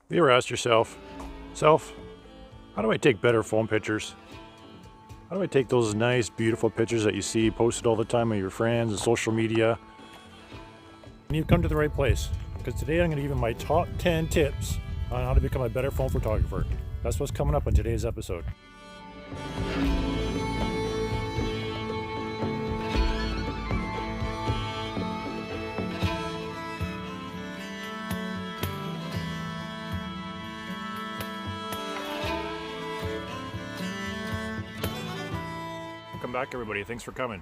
Have you ever asked yourself, how do I take better phone pictures? How do I take those nice, beautiful pictures that you see posted all the time of your friends and social media? And you've come to the right place, because today I'm going to give you my top 10 tips on how to become a better phone photographer. That's what's coming up in today's episode. Welcome back, everybody. Thanks for coming.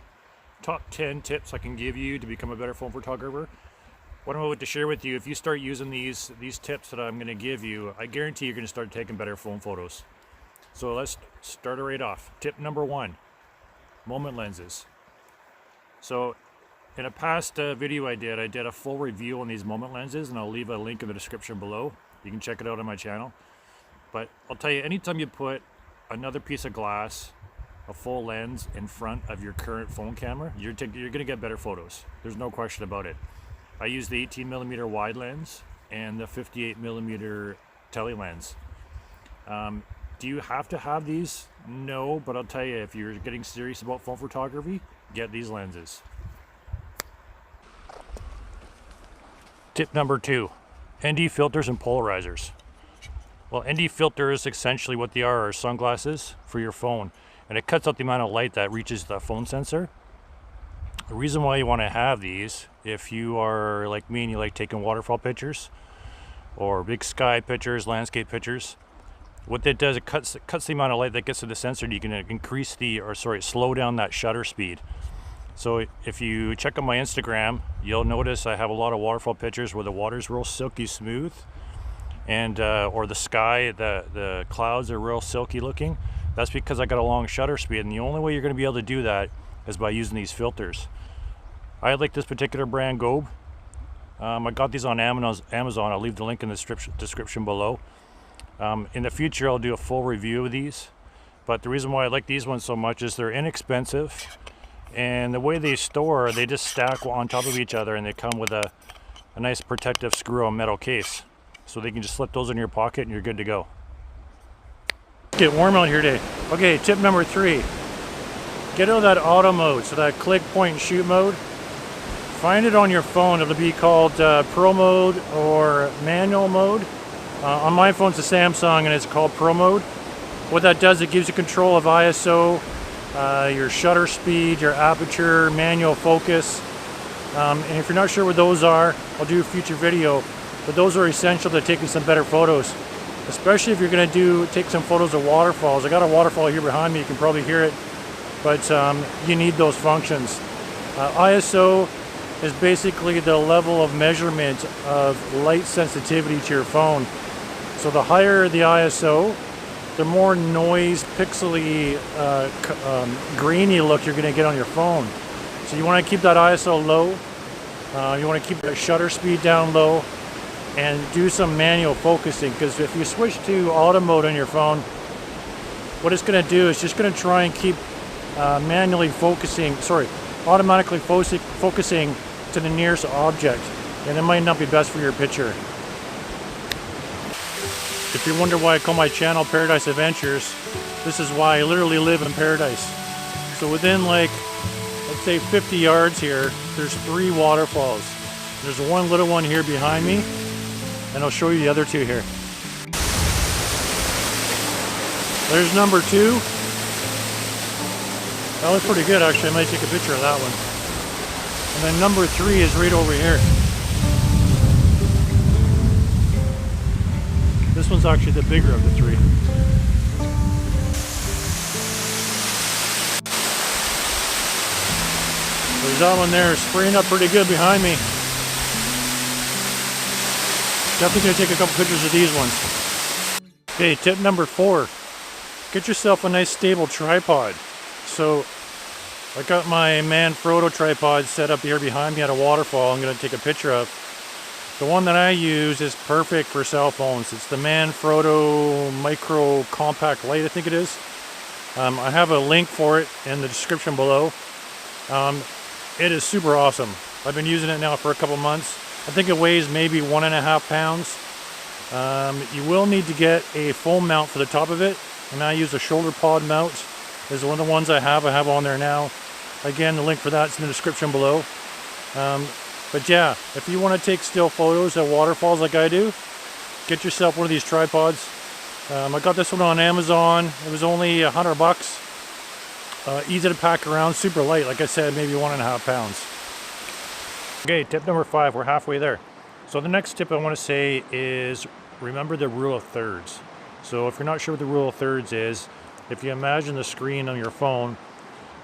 Top 10 tips I can give you to become a better phone photographer. What I'm about to share with you, if you start using these tips that I'm going to give you, I guarantee you're going to start taking better phone photos. So let's start it right off. Tip number 1, moment lenses. So in a past video I did a full review on these moment lenses, and I'll leave a link in the description below. You can check it out on my channel. But I'll tell you, anytime you put another piece of glass, a full lens in front of your current phone camera, you're going to get better photos. There's no question about it. I use the 18mm wide lens and the 58mm tele lens. Do you have to have these? No, but I'll tell you, if you're getting serious about phone photography, get these lenses. Tip number 2, ND filters and polarizers. Well, ND filters, essentially what they are sunglasses for your phone. And it cuts out the amount of light that reaches the phone sensor. The reason why you want to have these, if you are like me and you like taking waterfall pictures or big sky pictures, landscape pictures, what that does, it cuts the amount of light that gets to the sensor, and you can slow down that shutter speed. So if you check on my Instagram, you'll notice I have a lot of waterfall pictures where the water's real silky smooth, and or the sky, the clouds are real silky looking. That's because I got a long shutter speed, and the only way you're going to be able to do that is by using these filters. I like this particular brand, Gobe. I got these on Amazon. I'll leave the link in the description below. In the future, I'll do a full review of these. But the reason why I like these ones so much is they're inexpensive, and the way they store, they just stack on top of each other, and they come with a nice protective screw on metal case. So they can just slip those in your pocket, and you're good to go. Get warm out here today. Okay, tip number 3. Get out of that auto mode, so that click, point, and shoot mode. Find it on your phone. It'll be called Pro mode or manual mode. On my phone it's a Samsung and it's called Pro mode. What that does, it gives you control of ISO, your shutter speed, your aperture, manual focus. And if you're not sure what those are, I'll do a future video. But those are essential to taking some better photos. Especially if you're going to take some photos of waterfalls. I got a waterfall here behind me, you can probably hear it, but you need those functions. ISO is basically the level of measurement of light sensitivity to your phone. So the higher the ISO, the more noise, pixely, grainy look you're going to get on your phone. So you want to keep that ISO low, you want to keep the shutter speed down low, and do some manual focusing, because if you switch to auto mode on your phone, what it's going to do is just going to try and keep automatically focusing to the nearest object, and it might not be best for your picture. If you wonder why I call my channel Paradise Adventures, this is why. I literally live in paradise. So within, like, let's say 50 yards here, there's 3 waterfalls. There's one little one here behind me, and I'll show you the other 2 here. There's number 2. That looks pretty good, actually. I might take a picture of that one. And then number 3 is right over here. This one's actually the bigger of the 3. There's that one there, spraying up pretty good behind me. Definitely going to take a couple pictures of these ones. Okay, tip number 4. Get yourself a nice stable tripod. So I got my Manfrotto tripod set up here behind me at a waterfall I'm going to take a picture of. The one that I use is perfect for cell phones. It's the Manfrotto Micro Compact Light, I think it is. I have a link for it in the description below. It is super awesome. I've been using it now for a couple months. I think it weighs maybe 1.5 pounds. You will need to get a foam mount for the top of it, and I use a shoulder pod mount. This is one of the ones I have on there now. Again, the link for that's in the description below. But yeah, if you want to take still photos at waterfalls like I do, get yourself one of these tripods. I got this one on Amazon. It was only $100. Easy to pack around, super light. Like I said, maybe 1.5 pounds. Okay, tip number 5, we're halfway there. So the next tip I want to say is remember the rule of thirds. So if you're not sure what the rule of thirds is, if you imagine the screen on your phone,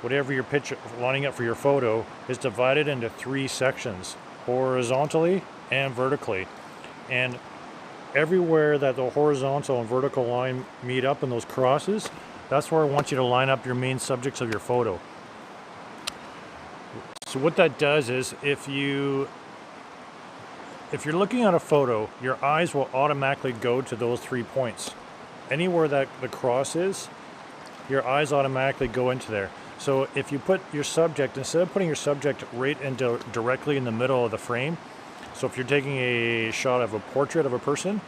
whatever your picture lining up for your photo is divided into 3 sections, horizontally and vertically. And everywhere that the horizontal and vertical line meet up in those crosses, that's where I want you to line up your main subjects of your photo. So what that does is if you're looking at a photo, your eyes will automatically go to those 3 points. Anywhere that the cross is, your eyes automatically go into there. So if you put your subject, instead of putting your subject right into directly in the middle of the frame, so if you're taking a shot of a portrait of a person,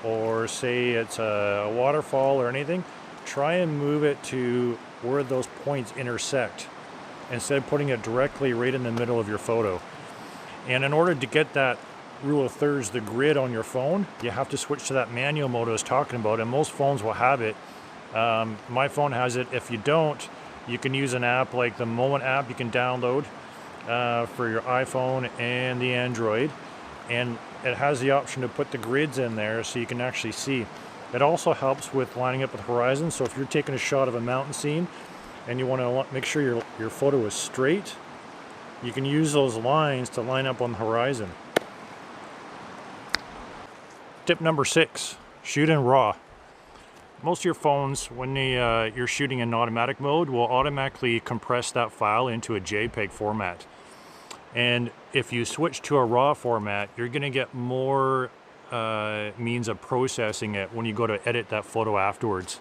or say it's a waterfall or anything, try and move it to where those points intersect, instead of putting it directly right in the middle of your photo. And in order to get that rule of thirds, the grid on your phone, you have to switch to that manual mode I was talking about, and most phones will have it. My phone has it. If you don't, you can use an app like the Moment app you can download for your iPhone and the Android, and it has the option to put the grids in there so you can actually see. It also helps with lining up with horizon. So if you're taking a shot of a mountain scene and you want to make sure your photo is straight, you can use those lines to line up on the horizon. Tip number 6, shoot in RAW. Most of your phones, when you're shooting in automatic mode, will automatically compress that file into a JPEG format. And if you switch to a RAW format, you're going to get more means of processing it when you go to edit that photo afterwards.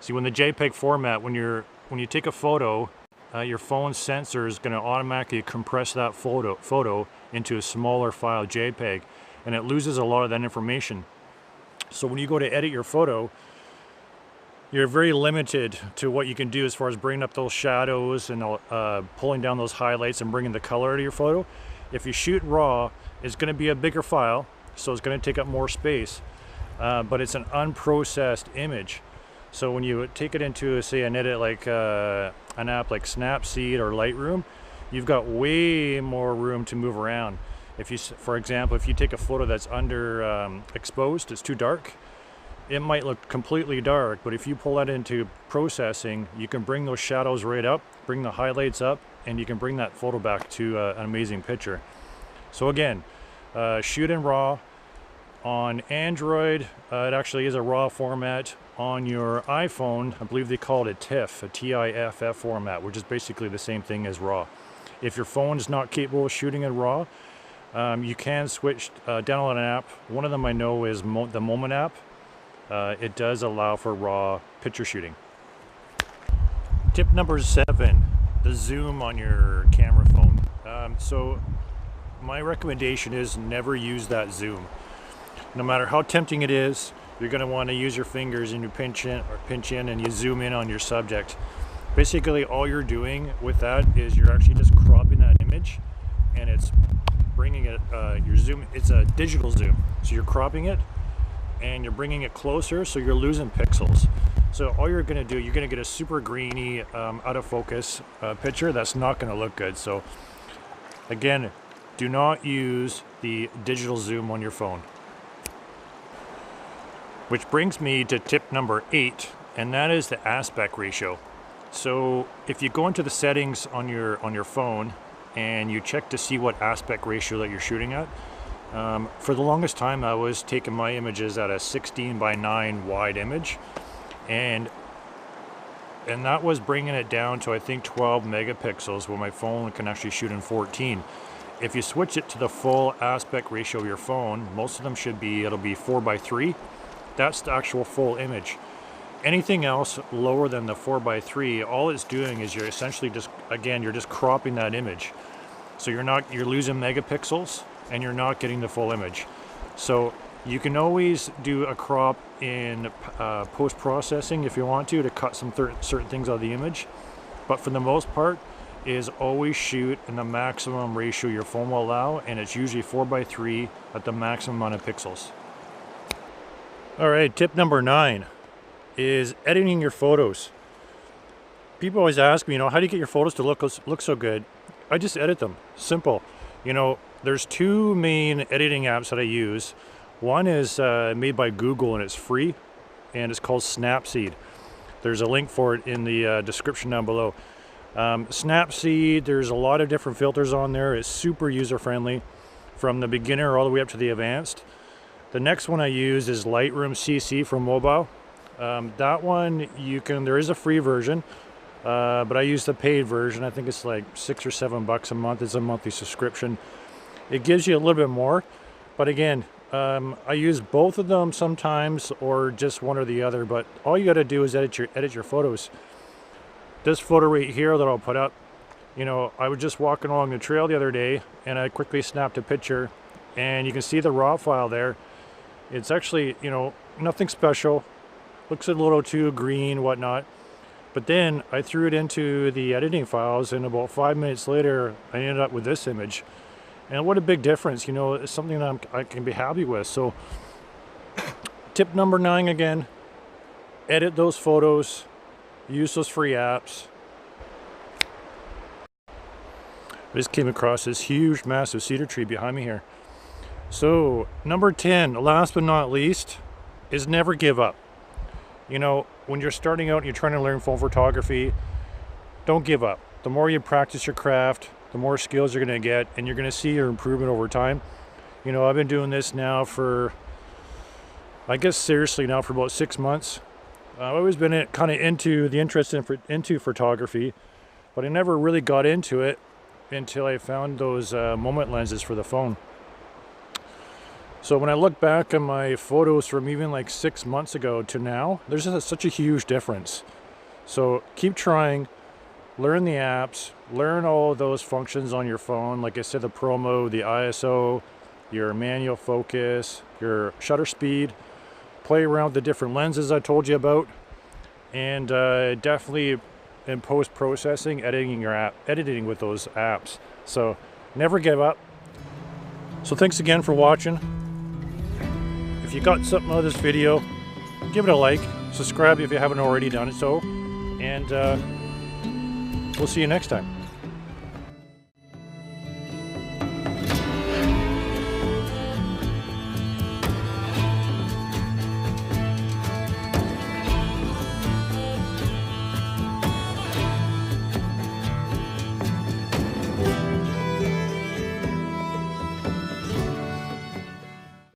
See, when the JPEG format, when you take a photo, your phone sensor is going to automatically compress that photo into a smaller file, JPEG, and it loses a lot of that information. So when you go to edit your photo, you're very limited to what you can do as far as bringing up those shadows and pulling down those highlights and bringing the color to your photo. If you shoot RAW, it's going to be a bigger file, so it's going to take up more space, but it's an unprocessed image. So when you take it into, say, an edit like an app like Snapseed or Lightroom, you've got way more room to move around. If you, for example, if you take a photo that's under exposed, it's too dark, it might look completely dark, but if you pull that into processing, you can bring those shadows right up, bring the highlights up, and you can bring that photo back to an amazing picture. So again, shoot in RAW. On Android, it actually is a RAW format. On your iPhone, I believe they call it a TIFF, a TIFF format, which is basically the same thing as RAW. If your phone is not capable of shooting in RAW, you can switch, download an app. One of them I know is the Moment app. It does allow for RAW picture shooting. Tip number 7, the zoom on your camera phone. So my recommendation is never use that zoom. No matter how tempting it is, you're going to want to use your fingers and you pinch in and you zoom in on your subject. Basically all you're doing with that is you're actually just cropping that image, and it's bringing it, your zoom, it's a digital zoom. So you're cropping it and you're bringing it closer, so you're losing pixels. So all you're going to do, you're going to get a super grainy, out of focus picture that's not going to look good. So again, do not use the digital zoom on your phone. Which brings me to tip number 8, and that is the aspect ratio. So if you go into the settings on your phone and you check to see what aspect ratio that you're shooting at, for the longest time I was taking my images at a 16:9 wide image, and that was bringing it down to I think 12 megapixels, where my phone can actually shoot in 14. If you switch it to the full aspect ratio of your phone, most of them it'll be 4:3. That's the actual full image. Anything else lower than the 4:3, all it's doing is you're essentially you're just cropping that image. So you're losing megapixels and you're not getting the full image. So You can always do a crop in post-processing if you want to cut some certain things out of the image, but for the most part is always shoot in the maximum ratio your phone will allow, and it's usually 4:3 at the maximum amount of pixels. All right, tip number 9 is editing your photos. People always ask me, how do you get your photos to look so good? I just edit them. Simple. There's 2 main editing apps that I use. One is made by Google and it's free, and it's called Snapseed. There's a link for it in the description down below. Snapseed, there's a lot of different filters on there. It's super user-friendly from the beginner all the way up to the advanced. The next one I use is Lightroom CC for mobile. That one there is a free version, but I use the paid version. I think it's like $6 or $7 a month. It's a monthly subscription. It gives you a little bit more, but again, I use both of them sometimes, or just one or the other, but all you got to do is edit your photos. This photo right here that I'll put up, I was just walking along the trail the other day and I quickly snapped a picture, and you can see the raw file there. It's actually, nothing special. Looks a little too green, whatnot. But then I threw it into the editing files, and about 5 minutes later, I ended up with this image. And what a big difference, it's something that I can be happy with. So tip number 9 again, edit those photos, use those free apps. I just came across this huge, massive cedar tree behind me here. So number 10, last but not least, is never give up. When you're starting out and you're trying to learn phone photography, don't give up. The more you practice your craft, the more skills you're going to get, and you're going to see your improvement over time. I've been doing this now for, I guess seriously now, for about 6 months. I've always been kind of into photography, but I never really got into it until I found those moment lenses for the phone. So when I look back on my photos from even like 6 months ago to now, there's such a huge difference. So keep trying. Learn the apps, learn all of those functions on your phone. Like I said, the Pro Mode, the ISO, your manual focus, your shutter speed. Play around with the different lenses I told you about. And definitely in post-processing, editing with those apps. So never give up. So thanks again for watching. If you got something out of this video, give it a like. Subscribe if you haven't already done it so. And we'll see you next time.